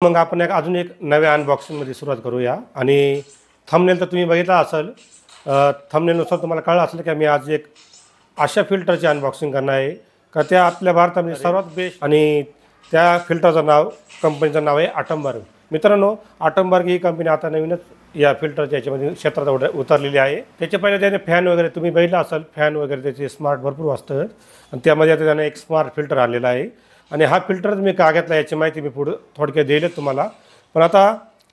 मग आपण अजून एक नव्या अनबॉक्सिंगमध्ये सुरुवात करूया. आणि थंबनेल तर तुम्ही बघितला असेल. थंबनेलनुसार तुम्हाला कळलं असेल की मी आज एक अशा फिल्टरची अनबॉक्सिंग करणार आहे का त्या आपल्या भारतामध्ये सर्वात बेस्ट. आणि त्या फिल्टरचं नाव, कंपनीचं नाव आहे ॲटमबर्ग. मित्रांनो, ॲटमबर्ग ही कंपनी आता नवीनच या फिल्टरच्या याच्यामध्ये क्षेत्रात उतरलेली आहे. त्याच्या पहिले त्याने फॅन वगैरे तुम्ही बघितलं असाल, फॅन वगैरे त्याचे स्मार्ट भरपूर वाजतं. आणि त्यामध्ये आता त्याने एक स्मार्ट फिल्टर आलेला आहे. आणि हा फिल्टर मी का घेतला याची माहिती मी पुढं थोडक्यात देईल तुम्हाला. पण आता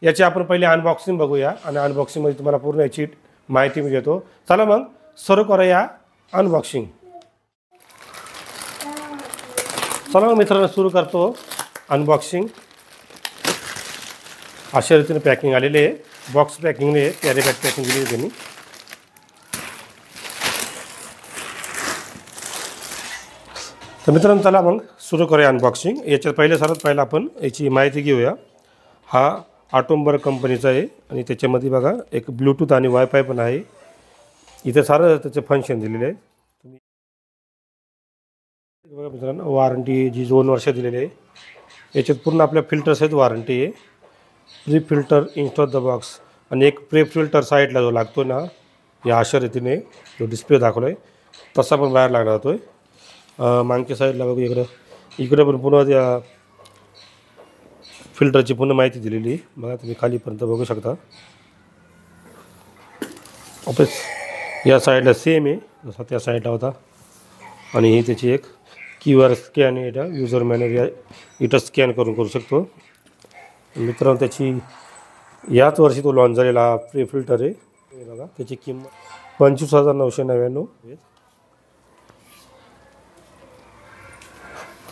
याची आपण पहिले अनबॉक्सिंग बघूया आणि अनबॉक्सिंगमध्ये तुम्हाला पूर्ण याची माहिती मी देतो. चला मग सुरू करूया अनबॉक्सिंग. चला मग मित्रांनो, सुरू करतो अनबॉक्सिंग. अशा रीतीने पॅकिंग आलेली आहे, बॉक्स पॅकिंगने आहे, कॅरी बॅग पॅकिंग दिली आहे त्यांनी. तर मित्रांनो, चला मग सुरू करूया अनबॉक्सिंग. याच्यात सर्वात पहिलं आपण याची माहिती घेऊया. हा ॲटमबर्ग कंपनीचा आहे आणि त्याच्यामध्ये बघा एक ब्लूटूथ आणि वायफाय पण आहे. इथे सारं त्याचे फंक्शन दिलेले आहे. बघा मित्रांनो, वॉरंटी जी 2 वर्ष दिलेली आहे. याच्यात पूर्ण आपल्या फिल्टरसहित वॉरंटी आहे. Pre filter install the box आणि एक प्री फिल्टर साईडला जो लागतो ना, या अशा रीतीने जो डिस्प्ले दाखवला आहे तसा पण बाहेर लागला जातो आहे. मागच्या साईडला बघू, इकडे पण पुन्हा त्या फिल्टरची पूर्ण माहिती दिलेली. बघा तुम्ही खालीपर्यंत बघू शकता. वापस या साईडला सेम आहे जसा त्या साईडला होता. आणि ही त्याची एक QR स्कॅन आहे. इथं युजर मॅन्युअल इथं स्कॅन करू शकतो. मित्रांनो, त्याची याच वर्षी तो लॉन्च झालेला प्री फिल्टर आहे. बघा त्याची किंमत 25,999.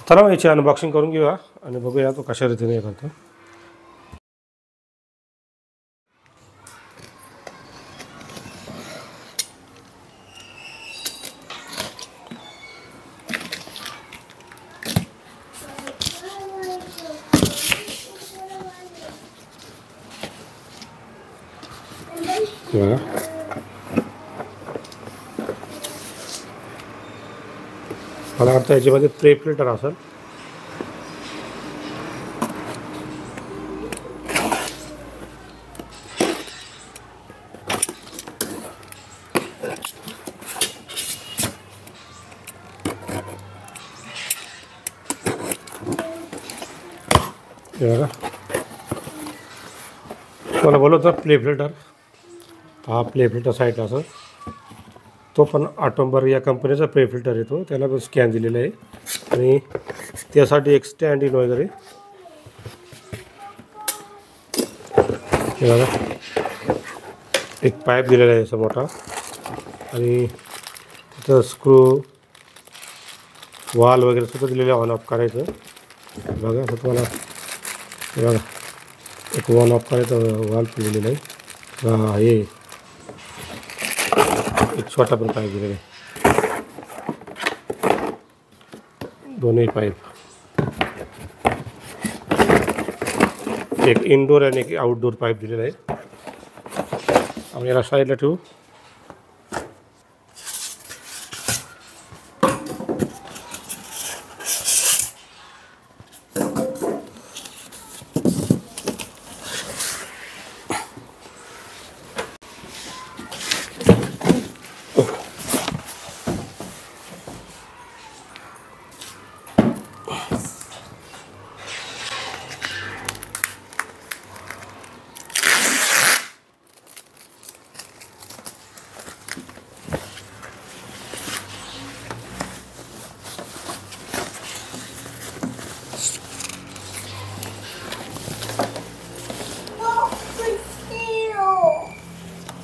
चला मग याची अनबॉक्सिंग करून घेऊया आणि बघूया तो कशा रीतीने करतो. बघा मला वाटतं याच्यामध्ये प्री फिल्टर असेल. बघा मला बोलवतो प्ले फिल्टर. हा प्ले फिल्टर साईडला असं तो पण ॲटमबर्ग या कंपनीचा प्ले फिल्टर येतो. त्याला पण स्कॅन दिलेला आहे आणि त्यासाठी एक स्टँड इन वगैरे. बघा एक पाईप दिलेला आहे असा मोठा आणि तिथं स्क्रू वाल वगैरे सगळं दिलेलं आहे ऑन ऑफ करायचं. बघा असं तुम्हाला बघा एक ऑन ऑफ करायचं वाल पण दिलेलं आहे. हे एक छोटा पण पाईप दिलेला आहे, दोन्ही पाईप. एक इनडोर आणि एक आउटडोर पाईप दिलेला आहे. आपण याला साईडला ठेवू.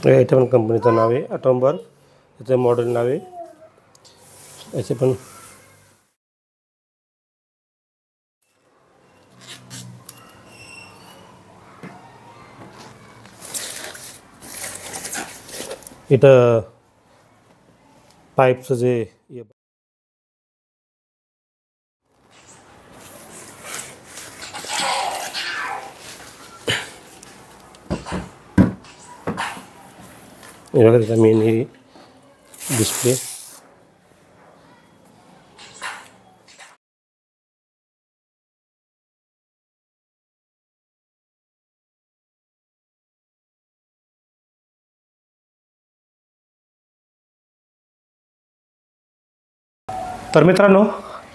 याच्या पण कंपनीचं नाव आहे ॲटमबर्ग. याचं मॉडेल नाव आहे. याचे पण इथं पाईपचं जे बघा त्याचा मेन हे डिस्प्ले. तर मित्रांनो,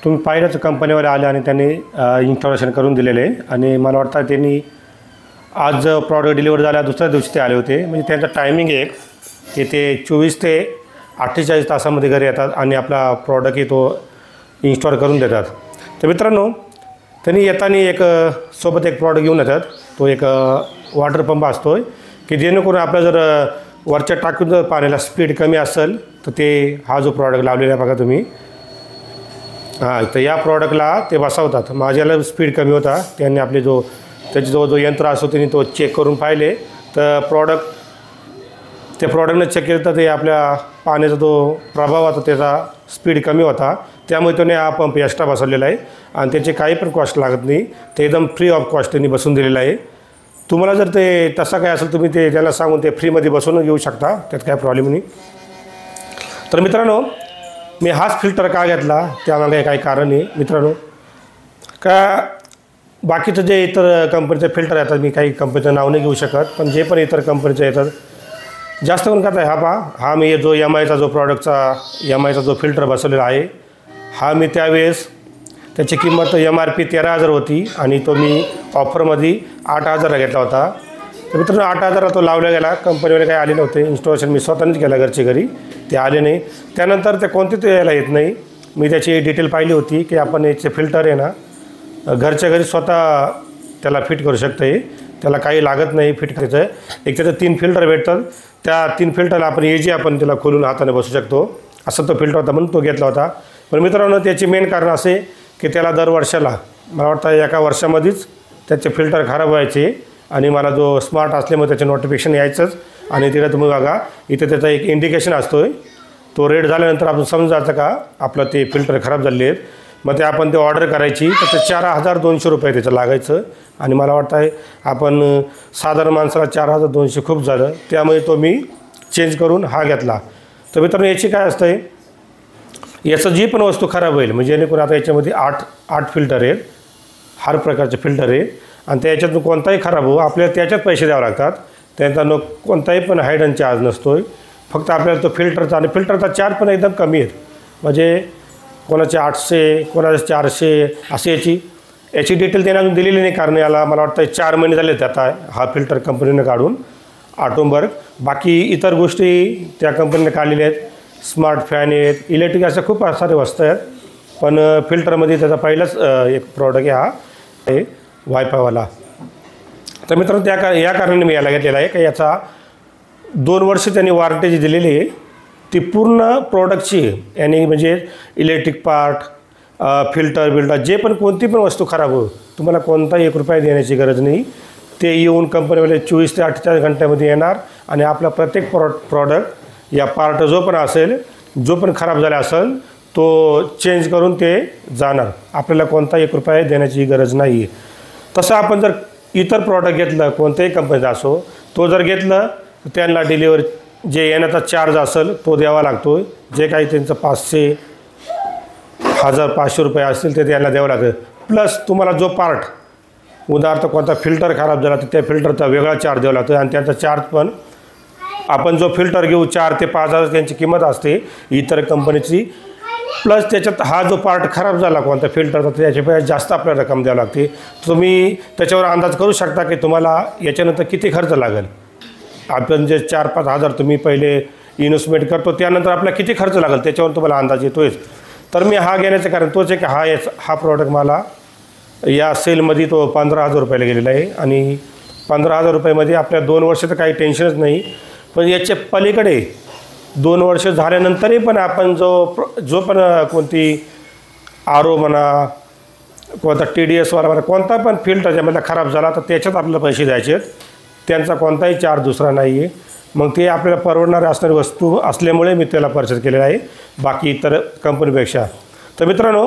तुम्ही पाहिलंच कंपनीवर आले आणि त्यांनी इन्स्टॉलेशन करून दिलेले आहे आणि मला वाटतं त्यांनी आज प्रॉडक्ट डिलिव्हर झाल्या दुसऱ्या दिवशी ते आले होते. म्हणजे त्यांचा टायमिंग एक की ते 24 ते 48 तासामध्ये घरी येतात आणि आपला प्रॉडक्टही तो इन्स्टॉल करून देतात. तर मित्रांनो, त्यांनी येताना एक सोबत एक प्रॉडक्ट घेऊन येतात. तो एक वॉटर पंप असतो की जेणेकरून आपलं जर वरच्या टाकून जर पाण्याला स्पीड कमी असेल तर ते हा जो प्रॉडक्ट लावलेला आहे बघा तुम्ही, तर या प्रॉडक्टला ते बसवतात. माझ्याला स्पीड कमी होता, त्यांनी आपले त्याचे जो यंत्र असतो त्यांनी तो चेक करून पाहिले तर त्या प्रॉडक्टने चेक केलं तर ते आपल्या पाण्याचा जो प्रभाव होता त्याचा स्पीड कमी होता. त्यामुळे त्याने हा पंप एक्स्ट्रा बसवलेला आहे आणि त्याचे काही पण कॉस्ट लागत नाही. ते एकदम फ्री ऑफ कॉस्ट त्यांनी बसून दिलेलं आहे. तुम्हाला जर ते तसं काय असेल तुम्ही ते त्याला सांगून ते फ्रीमध्ये बसवून घेऊ शकता, त्यात काय प्रॉब्लेम नाही. तर मित्रांनो, मी हाच फिल्टर का घेतला त्यामागे काही कारण आहे मित्रांनो. का बाकीचं जे इतर कंपनीचे फिल्टर येतात, मी काही कंपनीचं नाव नाही घेऊ शकत, पण जे पण इतर कंपनीचे येतात जास्त करून काय हा पहा, हा मी जो MIचा जो प्रॉडक्टचा MIचा जो फिल्टर बसवलेला आहे हा मी त्यावेळेस त्याची किंमत MRP 13,000 होती आणि तो मी ऑफरमध्ये 8,000ला घेतला होता. तर मित्रांनो 8,000ला तो लावला गेला. कंपनीवाले काही आले नव्हते. इन्स्टॉलेशन मी स्वतःनेच केलं घरच्या घरी, ते आले नाही. त्यानंतर ते कोणते यायला येत नाही. मी त्याची डिटेल पाहिली होती की आपण याचे फिल्टर आहे ना घरच्या घरी स्वतः त्याला फिट करू शकतो. त्याला काही लागत नाही फिट करायचं. एक त्याचं 3 फिल्टर भेटतात. त्या 3 फिल्टरला आपण आपण त्याला खोलून हाताने बसू शकतो, असा तो फिल्टर होता म्हणून तो घेतला होता. पण मित्रांनो, त्याची मेन कारण असे की त्याला दर वर्षाला मला वाटतं एका वर्षामध्येच त्याचे फिल्टर खराब व्हायचे आणि मला जो स्मार्ट असल्यामुळे त्याचे नोटिफिकेशन यायचंच. आणि तिकडे तुम्ही बघा इथे त्याचा एक इंडिकेशन असतो आहे, तो रेड झाल्यानंतर आपण समजायचं का आपलं ते फिल्टर खराब झाले आहेत. मग ते आपण ते ऑर्डर करायची तर ते 4,200 रुपये त्याचं लागायचं. आणि मला वाटतं आहे आपण साधारण माणसाला 4,200 खूप झालं, त्यामुळे तो मी चेंज करून हा घेतला. तर मित्रांनो, याची काय असतं आहे, याचं जी पण वस्तू खराब होईल म्हणजे जेणेकरून आता याच्यामध्ये 8 फिल्टर आहेत, हर प्रकारचे फिल्टर आहे आणि त्याच्यातून कोणताही खराब हो आपल्याला त्याच्यात पैसे द्यावे लागतात. त्यांचा कोणताही पण हायडन चार्ज नसतो. फक्त आपल्याला तो फिल्टरचा आणि फिल्टरचा चार्ज पण एकदम कमी आहेत. म्हणजे कोणाचे 800 कोणाचे 400 असे याची डिटेल त्यांनी अजून दिलेली नाही. कारण याला मला वाटतं 4 महिने झाले आता हा फिल्टर कंपनीनं काढून ऑटोमबर्ग. बाकी इतर गोष्टी त्या कंपनीने काढलेल्या आहेत. स्मार्ट फॅन आहेत, इलेक्ट्रिक अशा खूप सारे वस्तू आहेत. पण फिल्टरमध्ये त्याचा पहिलाच एक प्रॉडक्ट हा आहे वायफायवाला. तर मित्रांनो, या कारणाने मी याला घेतलेला आहे की याचा 2 वर्ष त्यांनी वॉरंटी जी दिलेली आहे ती पूर्ण प्रॉडक्टची यानी म्हणजे इलेक्ट्रिक पार्ट, फिल्टर जे पण कोणती पण वस्तू खराब हो तुम्हाला कोणताही 1 रुपया देण्याची गरज नाही. ते येऊन कंपनीवाले 24 ते 48 घंट्यामध्ये येणार आणि आपला प्रत्येक प्रॉडक्ट या पार्ट जो पण असेल जो पण खराब झाला असेल तो चेंज करून ते जाणार. आपल्याला कोणता 1 रुपया देण्याची गरज नाही आहे. तसं आपण जर इतर प्रॉडक्ट घेतलं कोणत्याही कंपनीचा असो, तो जर घेतलं तर त्यांना डिलिव्हरी जे येण्याचा चार्ज असेल तो द्यावा लागतो. जे काही त्यांचं 500 1,500 रुपये असतील ते त्यांना द्यावं लागतं. प्लस तुम्हाला जो पार्ट उदाहरणार्थ कोणता फिल्टर खराब झाला तर त्या फिल्टरचा वेगळा चार्ज द्यावा लागतो आणि त्याचा चार्ज पण आपण जो फिल्टर घेऊ 4 ते 5,000 त्यांची किंमत असते इतर कंपनीची. प्लस त्याच्यात हा जो पार्ट खराब झाला कोणता फिल्टरचा त्याच्यापेक्षा जास्त आपल्याला रक्कम द्यावी लागते. तुम्ही त्याच्यावर अंदाज करू शकता की तुम्हाला याच्यानंतर किती खर्च लागेल. आपण जे 4-5 हजार तुम्ही पहिले इन्व्हेस्टमेंट करतो त्यानंतर आपल्याला किती खर्च लागेल त्याच्यावर तुम्हाला अंदाज येतोच. तर मी हा घेण्याचं कारण तोच आहे की हा प्रॉडक्ट मला या सेलमध्ये तो 15,000 रुपयाला गेलेला आहे आणि 15,000 रुपयामध्ये आपल्या 2 वर्षाचं काही टेन्शनच नाही. पण याच्या पलीकडे 2 वर्ष झाल्यानंतरही पण आपण जो पण कोणती RO म्हणा, कोणता TDSवाला म्हणा, कोणता पण फिल्टर त्याच्यामधला खराब झाला तर त्याच्यात आपल्याला पैसे द्यायचे आहेत. त्यांचा कोणताही चार्ज दुसरा नाही आहे. मग ते आपल्याला परवडणारी असणारी वस्तू असल्यामुळे मी त्याला परचेस केलेला आहे बाकी इतर कंपनीपेक्षा. तर मित्रांनो,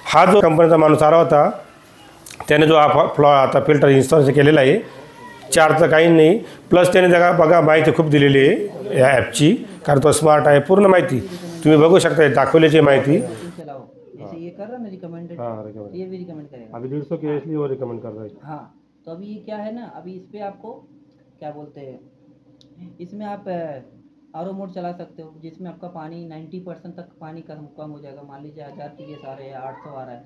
हा जो कंपनीचा माणूस आला होता त्याने जो आता फिल्टर इन्स्टॉल केलेला आहे, चार्जचं काही नाही. प्लस त्याने बघा माहिती खूप दिलेली आहे या ॲपची, कारण तो स्मार्ट आहे. पूर्ण माहिती तुम्ही बघू शकता, दाखवल्याची माहिती. जैसे ये कर रहा है ना रिकमेंडेड, ये भी रिकमेंड करेगा अभी 150 के इसलिए वो रिकमेंड कर रहा है. हाँ, तो अभी क्या है ना, अभी इस पे आपको क्या बोलते हैं, इसमें आप आरओ मोड चला सकते हो, जिसमें आपका पानी 90% तक पानी कम हो जाएगा। मान लीजिए 1000 TS आ रहे हैं, 800 आ रहा है,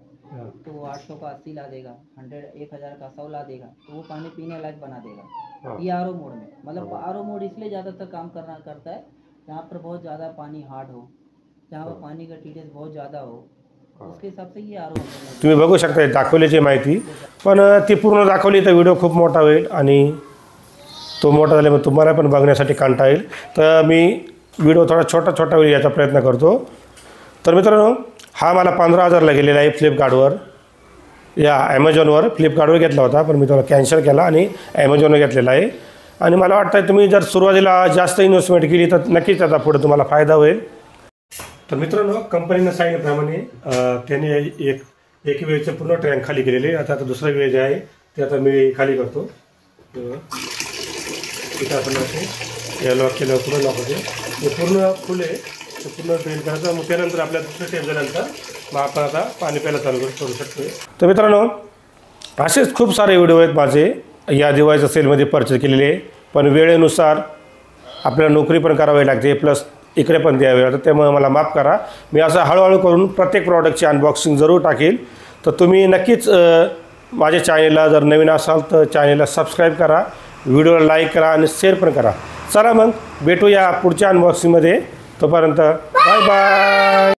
तो वो 800 का 80 ला देगा, 1000 का 100 ला देगा, तो वो पानी पीने लायक बना देगा। ये आरओ मोड में, मतलब आरओ मोड इसलिए ज़्यादातर काम करता है जहाँ पर बहुत ज़्यादा पानी हार्ड हो, जहाँ पर पाणी का TDS बहुत ज़्यादा हो, उसके हिसाब से ये आरओ मोड। तुम्ही बघू शकता दाखवल्याची माहिती, पण ती पूर्ण दाखवली तर व्हिडिओ खूप मोठा होईल आणि तो मोठा झाल्यामुळे तुम्हाला पण बघण्यासाठी कंटाळा येईल। तर मी व्हिडिओ थोडा छोटा होईल याचा प्रयत्न करतो। तर मित्रांनो, हा मला 15,000ला गेलेला आहे फ्लिपकार्टवर, या ॲमेझॉनवर फ्लिपकार्टवर घेतला होता, पण मी त्याला कॅन्सल केला आणि ॲमेझॉनवर घेतलेला आहे। आणि मला वाटतं तुम्ही जर सुरुवातीला जास्त इन्व्हेस्टमेंट केली तर नक्कीच त्याचा पुढे तुम्हाला फायदा होईल। तर मित्रांनो, कंपनीनं सांगितल्याप्रमाणे त्याने एक वेळेचे पूर्ण टँक खाली केलेले। आता दुसरा वेळ जे आहे ते आता मी खाली करतो। इथं आपण या लॉक केल्यावर पूर्ण लॉक होते, हे पूर्ण फुल आहे, ते पूर्ण ड्रेन करायचं। मग त्यानंतर आपल्या दुसऱ्या स्टेप झाल्यानंतर मग आपण आता पाणी प्यायला चालू करू शकतो। तर मित्रांनो, असेच खूप सारे व्हिडिओ आहेत माझे या दिवाळीच्या सेलमध्ये परचेस केलेले, पण वेळेनुसार आपल्याला नोकरी पण करावी लागते, प्लस इकडे पण द्यावे लागतं, त्यामुळे मला माफ करा। मी असं हळूहळू करून प्रत्येक प्रॉडक्टची अनबॉक्सिंग जरूर टाकेल। तर तुम्ही नक्कीच माझ्या चॅनलला जर नवीन असाल तर चॅनलला सबस्क्राईब करा, व्हिडिओला लाईक करा आणि शेअर पण करा। चला मग भेटूया पुढच्या अनबॉक्सिंगमध्ये, तोपर्यंत बाय बाय।